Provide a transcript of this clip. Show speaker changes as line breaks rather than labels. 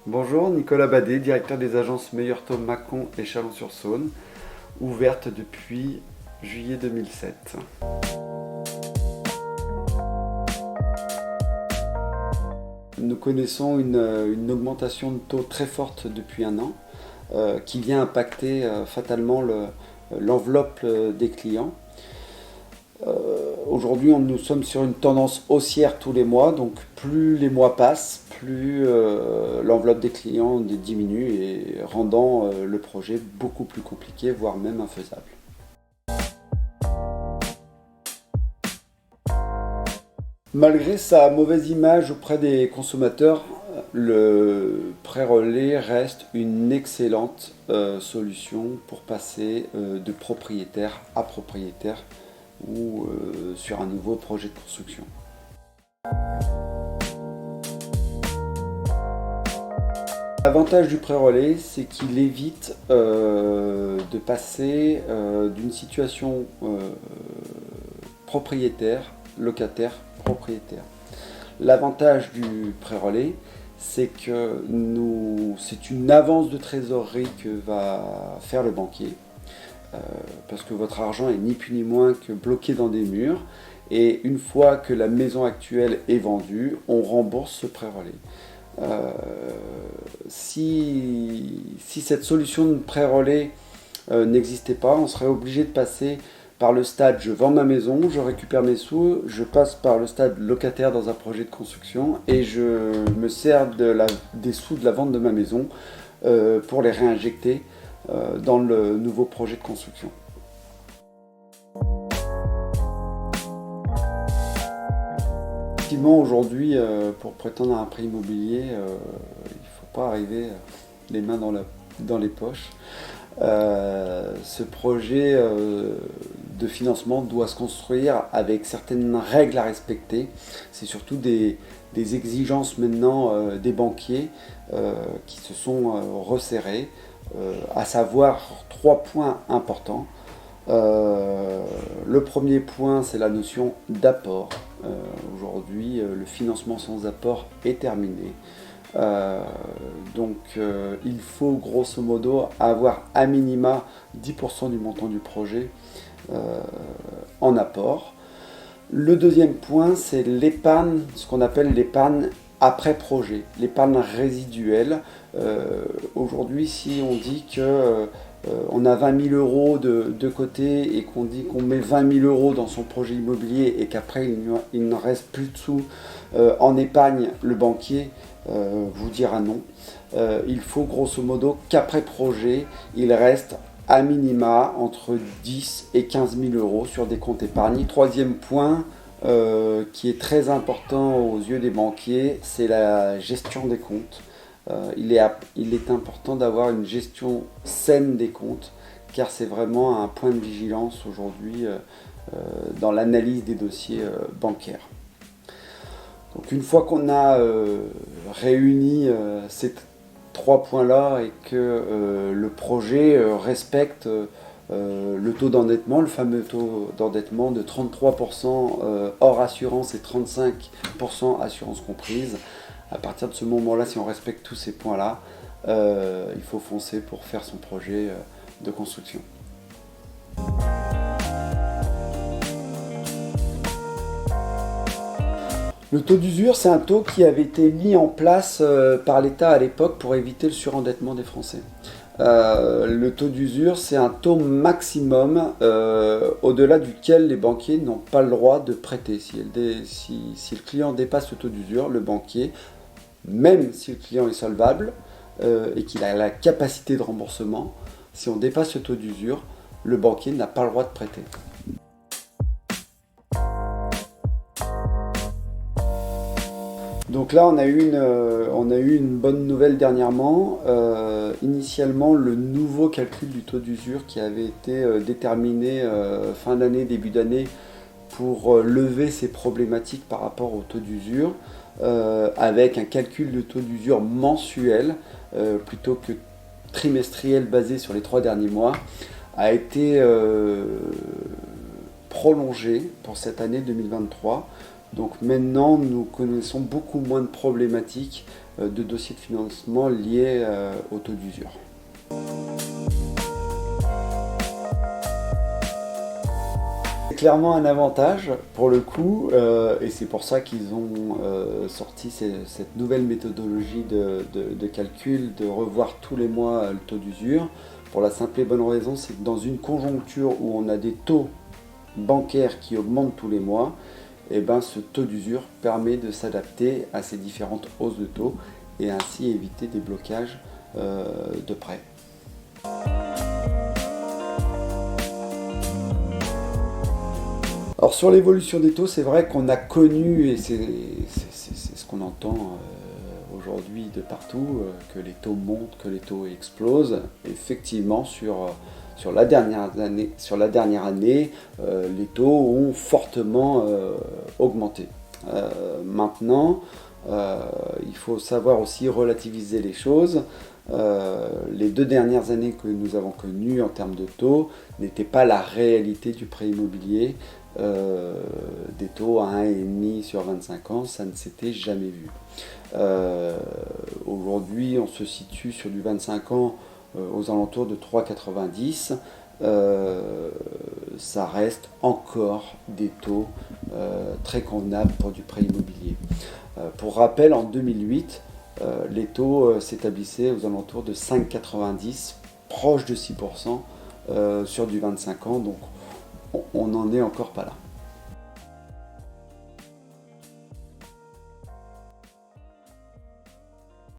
Bonjour, Nicolas Badet, directeur des agences Meilleur Taux Mâcon et Chalon-sur-Saône, ouverte depuis juillet 2007. Nous connaissons une augmentation de taux très forte depuis un an, qui vient impacter fatalement l'enveloppe des clients. Aujourd'hui, nous sommes sur une tendance haussière tous les mois, donc plus les mois passent, plus l'enveloppe des clients diminue et rendant le projet beaucoup plus compliqué, voire même infaisable. Malgré sa mauvaise image auprès des consommateurs, le prêt-relais reste une excellente solution pour passer de propriétaire à propriétaire ou sur un nouveau projet de construction. L'avantage du prêt-relais, c'est qu'il évite de passer d'une situation propriétaire, locataire, propriétaire. L'avantage du prêt-relais, c'est que c'est une avance de trésorerie que va faire le banquier. Parce que votre argent est ni plus ni moins que bloqué dans des murs, et une fois que la maison actuelle est vendue, on rembourse ce prêt-relais. Si cette solution de prêt-relais n'existait pas, on serait obligé de passer par le stade je vends ma maison, je récupère mes sous, je passe par le stade locataire dans un projet de construction et je me sers des sous de la vente de ma maison pour les réinjecter dans le nouveau projet de construction. Effectivement, aujourd'hui, pour prétendre à un prêt immobilier, il ne faut pas arriver les mains dans les poches. Ce projet de financement doit se construire avec certaines règles à respecter. C'est surtout des exigences maintenant des banquiers qui se sont resserrées. À savoir 3 points importants. Le premier point, c'est la notion d'apport. Aujourd'hui, le financement sans apport est terminé. Donc il faut grosso modo avoir à minima 10% du montant du projet en apport. Le deuxième point, c'est l'épargne, ce qu'on appelle l'épargne après projet, l'épargne résiduelle. Aujourd'hui, si on dit que on a 20 000 euros de côté et qu'on dit qu'on met 20 000 euros dans son projet immobilier et qu'après il ne reste plus de sous en épargne, le banquier vous dira non. Il faut grosso modo qu'après projet, il reste à minima entre 10 et 15 000 euros sur des comptes épargne. Troisième point, qui est très important aux yeux des banquiers, c'est la gestion des comptes. Il est important d'avoir une gestion saine des comptes, car c'est vraiment un point de vigilance aujourd'hui dans l'analyse des dossiers bancaires. Donc une fois qu'on a réuni ces 3 points-là et que le projet respecte le taux d'endettement, le fameux taux d'endettement de 33% hors assurance et 35% assurance comprise. À partir de ce moment-là, si on respecte tous ces points-là, il faut foncer pour faire son projet de construction. Le taux d'usure, c'est un taux qui avait été mis en place par l'État à l'époque pour éviter le surendettement des Français. Le taux d'usure, c'est un taux maximum au-delà duquel les banquiers n'ont pas le droit de prêter. Si le client dépasse le taux d'usure, le banquier, même si le client est solvable et qu'il a la capacité de remboursement, si on dépasse le taux d'usure, le banquier n'a pas le droit de prêter. Donc là, on a eu une bonne nouvelle dernièrement. Initialement, le nouveau calcul du taux d'usure qui avait été déterminé fin d'année, début d'année, pour lever ces problématiques par rapport au taux d'usure, avec un calcul de taux d'usure mensuel plutôt que trimestriel basé sur les 3 derniers mois, a été prolongé pour cette année 2023 Donc maintenant, nous connaissons beaucoup moins de problématiques de dossiers de financement liés au taux d'usure. C'est clairement un avantage pour le coup, et c'est pour ça qu'ils ont sorti cette nouvelle méthodologie de calcul, de revoir tous les mois le taux d'usure. Pour la simple et bonne raison, c'est que dans une conjoncture où on a des taux bancaires qui augmentent tous les mois, et ben ce taux d'usure permet de s'adapter à ces différentes hausses de taux et ainsi éviter des blocages de prêts. Alors sur l'évolution des taux, c'est vrai qu'on a connu, et c'est ce qu'on entend aujourd'hui de partout, que les taux montent, que les taux explosent. Effectivement, sur la dernière année, les taux ont fortement augmenté. Maintenant, il faut savoir aussi relativiser les choses. Les 2 dernières années que nous avons connues en termes de taux n'étaient pas la réalité du prêt immobilier. Des taux à 1,5 sur 25 ans, ça ne s'était jamais vu. Aujourd'hui, on se situe sur du 25 ans aux alentours de 3,90. Ça reste encore des taux très convenables pour du prêt immobilier. Pour rappel, en 2008, les taux s'établissaient aux alentours de 5,90, proche de 6% sur du 25 ans, donc on n'en est encore pas là.